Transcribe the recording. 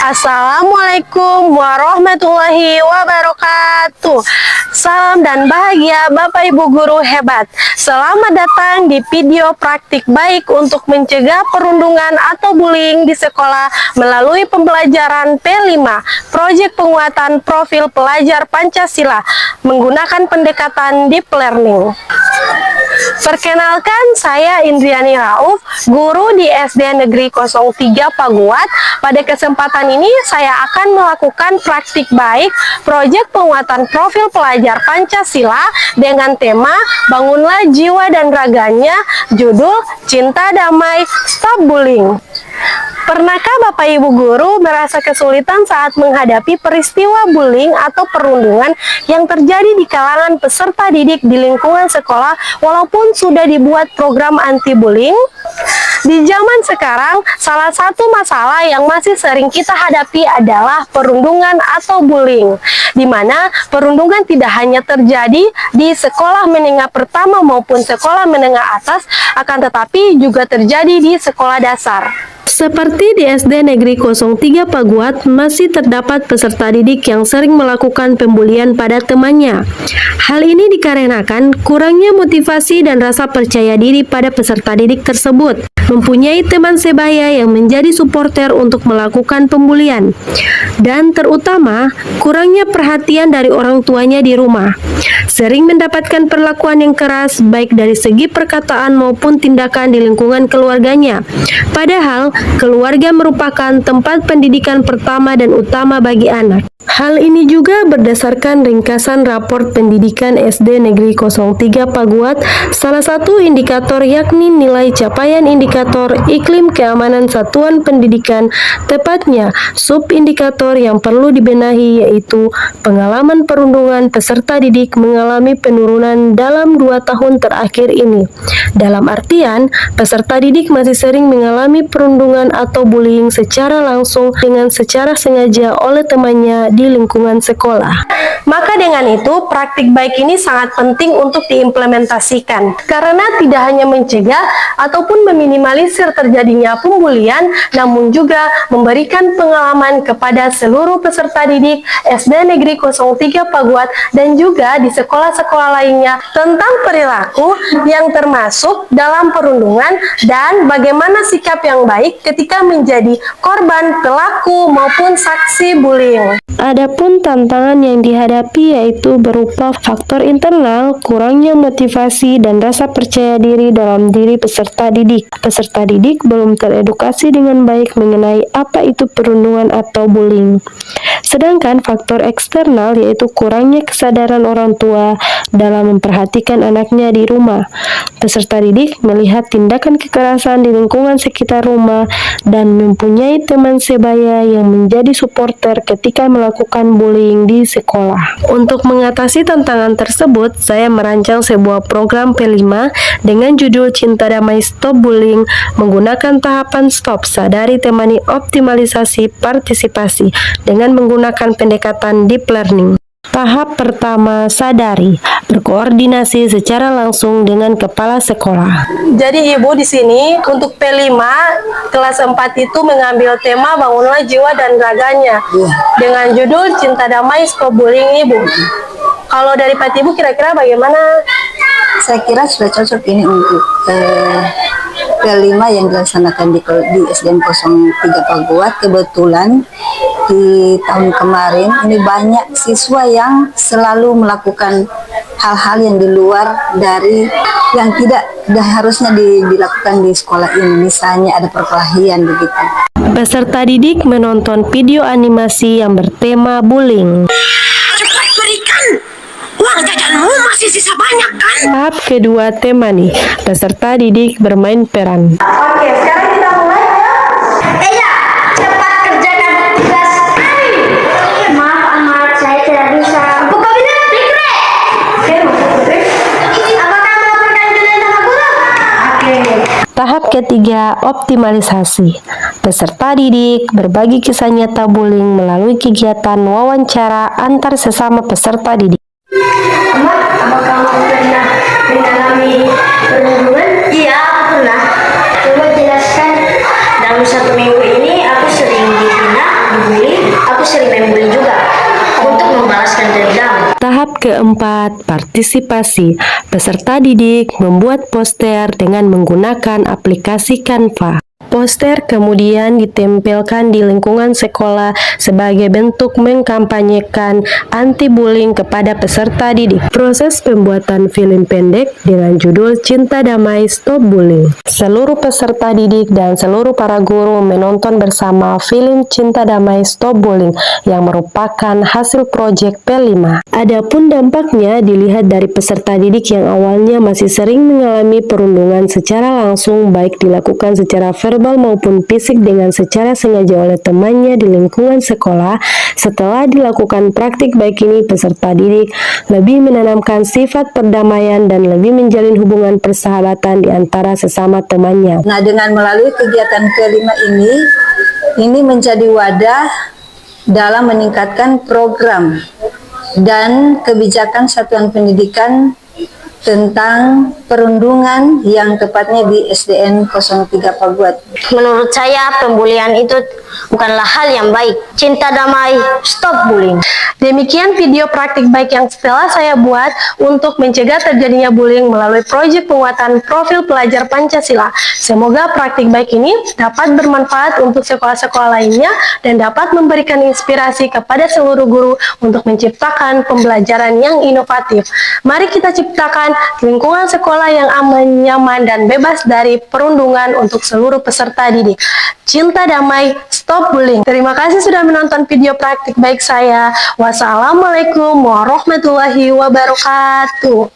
Assalamualaikum warahmatullahi wabarakatuh. Salam dan bahagia Bapak Ibu guru hebat. Selamat datang di video praktik baik untuk mencegah perundungan atau bullying di sekolah melalui pembelajaran P5, proyek penguatan profil pelajar Pancasila menggunakan pendekatan deep learning. Perkenalkan, saya Indriani Rauf, guru di SD Negeri 03 Paguat. Pada kesempatan ini saya akan melakukan praktik baik proyek penguatan profil pelajar Pancasila dengan tema Bangunlah Jiwa dan Raganya, judul Cinta Damai Stop Bullying. Pernahkah Bapak Ibu guru merasa kesulitan saat menghadapi peristiwa bullying atau perundungan yang terjadi di kalangan peserta didik di lingkungan sekolah walaupun sudah dibuat program anti-bullying? Di zaman sekarang, salah satu masalah yang masih sering kita hadapi adalah perundungan atau bullying, di mana perundungan tidak hanya terjadi di sekolah menengah pertama maupun sekolah menengah atas, akan tetapi juga terjadi di sekolah dasar. Seperti di SD Negeri 03 Paguat, masih terdapat peserta didik yang sering melakukan pembulian pada temannya. Hal ini dikarenakan kurangnya motivasi dan rasa percaya diri pada peserta didik tersebut. Mempunyai teman sebaya yang menjadi supporter untuk melakukan pembulian. Dan terutama, kurangnya perhatian dari orang tuanya di rumah. Sering mendapatkan perlakuan yang keras baik dari segi perkataan maupun tindakan di lingkungan keluarganya. Padahal, keluarga merupakan tempat pendidikan pertama dan utama bagi anak. Hal ini juga berdasarkan ringkasan raport pendidikan SD Negeri 03 Paguat. Salah satu indikator yakni nilai capaian indikator iklim keamanan satuan pendidikan, tepatnya subindikator yang perlu dibenahi yaitu pengalaman perundungan peserta didik mengalami penurunan dalam 2 tahun terakhir ini. Dalam artian, peserta didik masih sering mengalami perundungan atau bullying secara langsung dengan secara sengaja oleh temannya di lingkungan sekolah. Maka dengan itu, praktik baik ini sangat penting untuk diimplementasikan karena tidak hanya mencegah ataupun meminimalisir terjadinya pembulian, namun juga memberikan pengalaman kepada seluruh peserta didik SD Negeri 03 Paguat dan juga di sekolah-sekolah lainnya tentang perilaku yang termasuk dalam perundungan dan bagaimana sikap yang baik ketika menjadi korban, pelaku maupun saksi bullying. Adapun tantangan yang dihadapi yaitu berupa faktor internal, kurangnya motivasi dan rasa percaya diri dalam diri peserta didik. Peserta didik belum teredukasi dengan baik mengenai apa itu perundungan atau bullying. Sedangkan faktor eksternal yaitu kurangnya kesadaran orang tua dalam memperhatikan anaknya di rumah. Peserta didik melihat tindakan kekerasan di lingkungan sekitar rumah dan mempunyai teman sebaya yang menjadi supporter ketika melakukan bullying di sekolah. Untuk mengatasi tantangan tersebut, saya merancang sebuah program P5 dengan judul Cinta Damai Stop Bullying menggunakan tahapan stop, sadari, temani, optimalisasi, partisipasi dengan menggunakan pendekatan deep learning. Tahap pertama, sadari, berkoordinasi secara langsung dengan kepala sekolah. Jadi Ibu di sini untuk P5 kelas 4 itu mengambil tema Bangunlah Jiwa dan Raganya dengan judul Cinta Damai Stop Bullying Ibu. Kalau dari Pak Ibu kira-kira bagaimana? Saya kira sudah cocok ini untuk P5 yang dilaksanakan di SDN 03 Paguat. Kebetulan di tahun kemarin ini banyak siswa yang selalu melakukan hal-hal yang di luar dari yang tidak harusnya dilakukan di sekolah ini, misalnya ada perkelahian begitu. Peserta didik menonton video animasi yang bertema bullying. Cepat berikan, uang jajanmu masih sisa banyak kan? Tahap kedua, temani, peserta didik bermain peran. Oke, sekarang kita mulai. Iya, cepat kerjakan tugas hari. Maaf, saya tidak bisa. Buka bidang, Fikri. Oke, Fikri. Apakah melaporkan nilai sama guru? Oke. Tahap ketiga, optimalisasi. Peserta didik berbagi kisah nyata bullying melalui kegiatan wawancara antar sesama peserta didik. Apakah kamu pernah mengalami perundungan? Iya, pernah. Coba jelaskan. Dalam 1 minggu ini aku sering dihina, dibully, keempat, partisipasi. Peserta didik membuat poster dengan menggunakan aplikasi Canva. Poster kemudian ditempelkan di lingkungan sekolah sebagai bentuk mengkampanyekan anti-bullying kepada peserta didik. Proses pembuatan film pendek dengan judul Cinta Damai Stop Bullying. Seluruh peserta didik dan seluruh para guru menonton bersama film Cinta Damai Stop Bullying yang merupakan hasil proyek P5. Adapun dampaknya dilihat dari peserta didik yang awalnya masih sering mengalami perundungan secara langsung, baik dilakukan secara verbal maupun fisik dengan secara sengaja oleh temannya di lingkungan sekolah. Setelah dilakukan praktik baik ini, peserta didik lebih menanamkan sifat perdamaian dan lebih menjalin hubungan persahabatan di antara sesama temannya. Nah, dengan melalui kegiatan kelima ini menjadi wadah dalam meningkatkan program dan kebijakan satuan pendidikan tentang perundungan yang tepatnya di SDN 03 Paguat. Menurut saya pembulian itu bukanlah hal yang baik. Cinta damai, stop bullying. Demikian video praktik baik yang telah saya buat untuk mencegah terjadinya bullying melalui proyek penguatan profil pelajar Pancasila. Semoga praktik baik ini dapat bermanfaat untuk sekolah-sekolah lainnya dan dapat memberikan inspirasi kepada seluruh guru untuk menciptakan pembelajaran yang inovatif. Mari kita ciptakan lingkungan sekolah yang aman, nyaman, dan bebas dari perundungan untuk seluruh peserta didik. Cinta damai, stop bullying. Terima kasih sudah menonton video praktik baik saya. Wassalamualaikum warahmatullahi wabarakatuh.